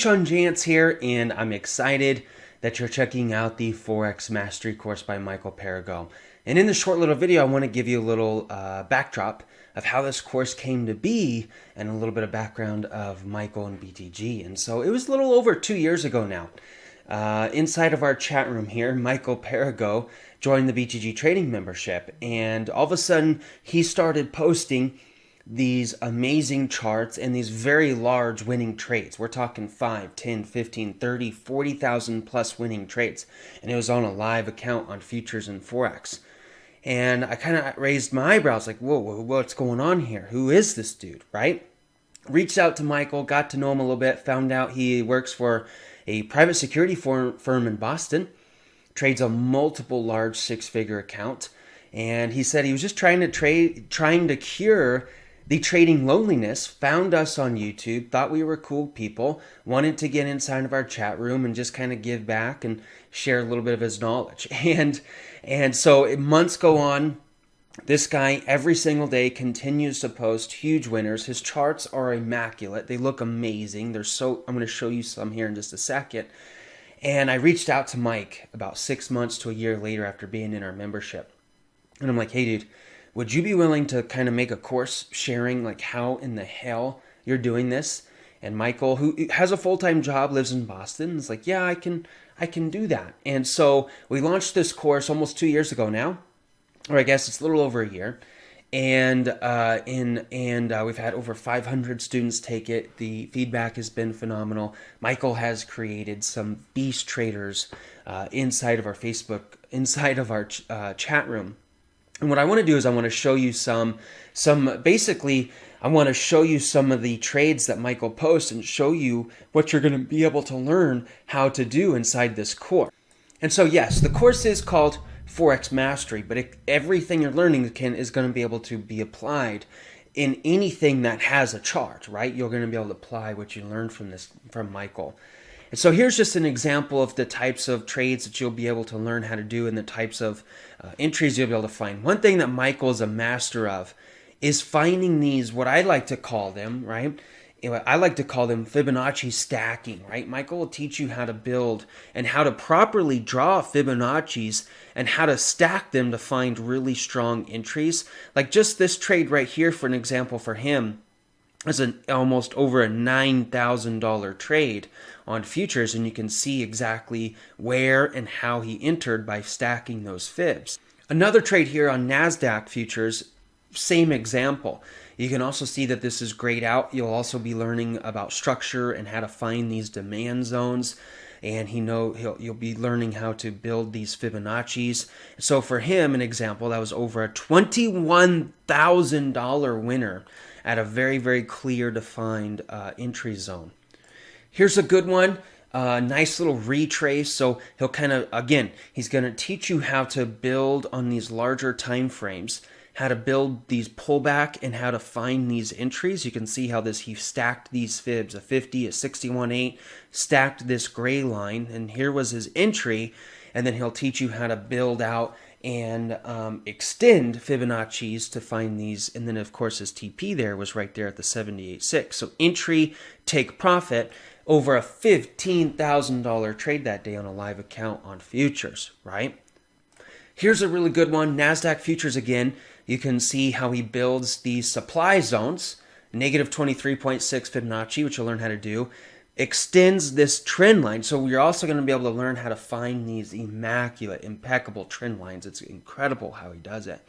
Sean Jantz here, and I'm excited that you're checking out the Forex Mastery course by Michael Perrigo. And in this short little video, I want to give you a little backdrop of how this course came to be and a little bit of background of Michael and BTG. And so it was a little over 2 years ago now. Inside of our chat room here, Michael Perrigo joined the BTG trading membership, and all of a sudden he started posting these amazing charts and these very large winning trades. We're talking 5, 10, 15, 30, 40,000 plus winning trades. And it was on a live account on futures and Forex. And I kind of raised my eyebrows like, whoa, what's going on here? Who is this dude, right? Reached out to Michael, got to know him a little bit, found out he works for a private security firm in Boston, trades a multiple large six-figure account. And he said he was just trying to cure the trading loneliness, found us on YouTube, thought we were cool people, wanted to get inside of our chat room and just kind of give back and share a little bit of his knowledge. And so months go on. This guy every single day continues to post huge winners. His charts are immaculate. They look amazing. I'm going to show you some here in just a second. And I reached out to Mike about 6 months to a year later after being in our membership. And I'm like, hey, dude, would you be willing to kind of make a course sharing like how in the hell you're doing this? And Michael, who has a full-time job, lives in Boston, is like, yeah, I can do that. And so we launched this course almost 2 years ago now, or I guess it's a little over a year. And we've had over 500 students take it. The feedback has been phenomenal. Michael has created some beast traders inside of our chat room. And what I want to do is I want to show you I want to show you some of the trades that Michael posts and show you what you're going to be able to learn how to do inside this course. And so yes, the course is called Forex Mastery, but everything you're learning is going to be able to be applied in anything that has a chart, right? You're going to be able to apply what you learned from Michael. And so here's just an example of the types of trades that you'll be able to learn how to do and the types of entries you'll be able to find. One thing that Michael is a master of is finding these, what I like to call them, right? I like to call them Fibonacci stacking, right? Michael will teach you how to build and how to properly draw Fibonacci's and how to stack them to find really strong entries. Like just this trade right here, for an example for him, is almost over a $9,000 trade on futures, and you can see exactly where and how he entered by stacking those fibs. Another trade here on NASDAQ futures, same example. You can also see that this is grayed out. You'll also be learning about structure and how to find these demand zones, and you'll be learning how to build these Fibonacci's. So for him, an example, that was over a $21,000 winner at a very, very clear defined entry zone. Here's a good one. Nice little retrace. So he'll he's going to teach you how to build on these larger time frames, how to build these pullback and how to find these entries. You can see how he stacked these fibs, a 50, a 61.8, stacked this gray line, and here was his entry. And then he'll teach you how to build out and extend Fibonacci's to find these. And then, of course, his TP there was right there at the 78.6. So entry, take profit over a $15,000 trade that day on a live account on futures, right? Here's a really good one, NASDAQ futures again. You can see how he builds these supply zones, negative 23.6 Fibonacci, which you'll learn how to do, extends this trend line. So you're also going to be able to learn how to find these impeccable trend lines. It's incredible how he does it.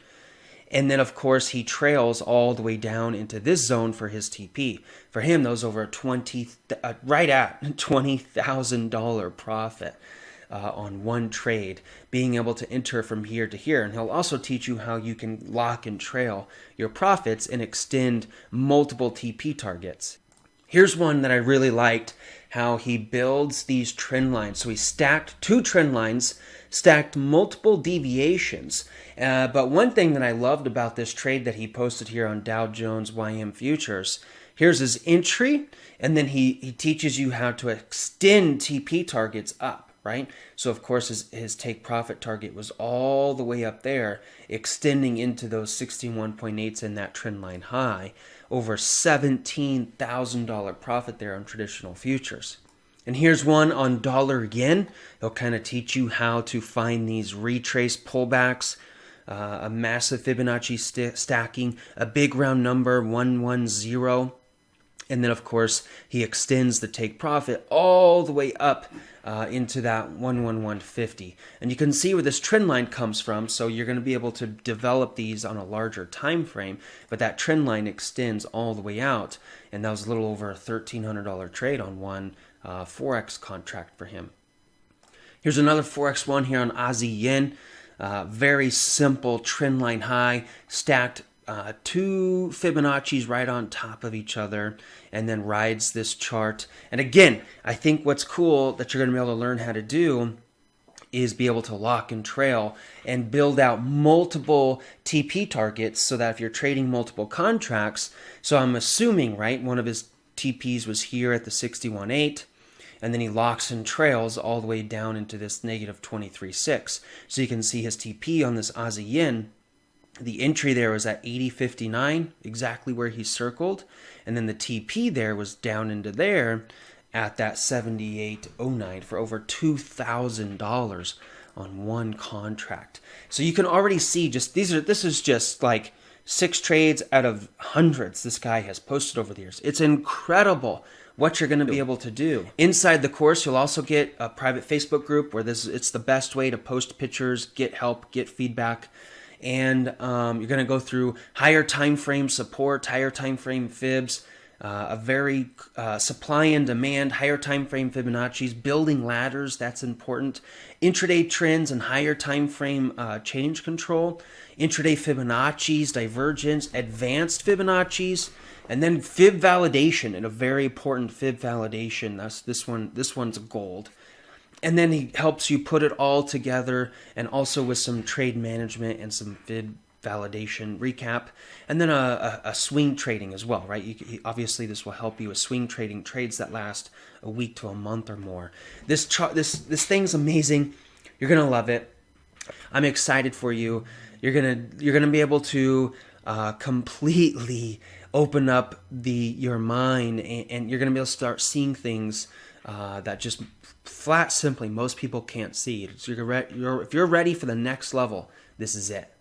And then, of course, he trails all the way down into this zone for his TP. For him, those over right at $20,000 profit on one trade, being able to enter from here to here. And he'll also teach you how you can lock and trail your profits and extend multiple TP targets. Here's one that I really liked, how he builds these trend lines. So he stacked two trend lines, stacked multiple deviations. But one thing that I loved about this trade that he posted here on Dow Jones YM Futures, here's his entry, and then he teaches you how to extend TP targets up, right? So of course his take profit target was all the way up there, extending into those 61.8s in that trend line high, over $17,000 profit there on traditional futures. And here's one on dollar yen. It'll kind of teach you how to find these retrace pullbacks, a massive Fibonacci stacking, a big round number, 110. And then, of course, he extends the take profit all the way up into that 11150. And you can see where this trend line comes from. So you're going to be able to develop these on a larger time frame. But that trend line extends all the way out. And that was a little over a $1,300 trade on one Forex contract for him. Here's another Forex one here on Aussie yen. Very simple trend line high, stacked two Fibonacci's right on top of each other, and then rides this chart. And again, I think what's cool that you're going to be able to learn how to do is be able to lock and trail and build out multiple TP targets so that if you're trading multiple contracts, so I'm assuming, right, one of his TPs was here at the 61.8, and then he locks and trails all the way down into this negative 23.6. So you can see his TP on this Aussie yen. The entry there was at 80.59, exactly where he circled. And then the TP there was down into there at that 78.09 for over $2,000 on one contract. So you can already see just this is just like 6 trades out of hundreds this guy has posted over the years. It's incredible what you're going to be able to do. Inside the course, you'll also get a private Facebook group where it's the best way to post pictures, get help, get feedback. And you're going to go through higher time frame support, higher time frame fibs, a very supply and demand, higher time frame Fibonacci's, building ladders, that's important, intraday trends and higher time frame change control, intraday Fibonacci's, divergence, advanced Fibonacci's, and then fib validation, and a very important fib validation. That's this one. This one's gold. And then he helps you put it all together, and also with some trade management and some fib validation recap, and then a swing trading as well, right? Obviously, this will help you with swing trading trades that last a week to a month or more. This thing's amazing. You're gonna love it. I'm excited for you. You're gonna be able to completely open up your mind, and you're gonna be able to start seeing things that just flat simply most people can't see. So if you're ready for the next level, this is it.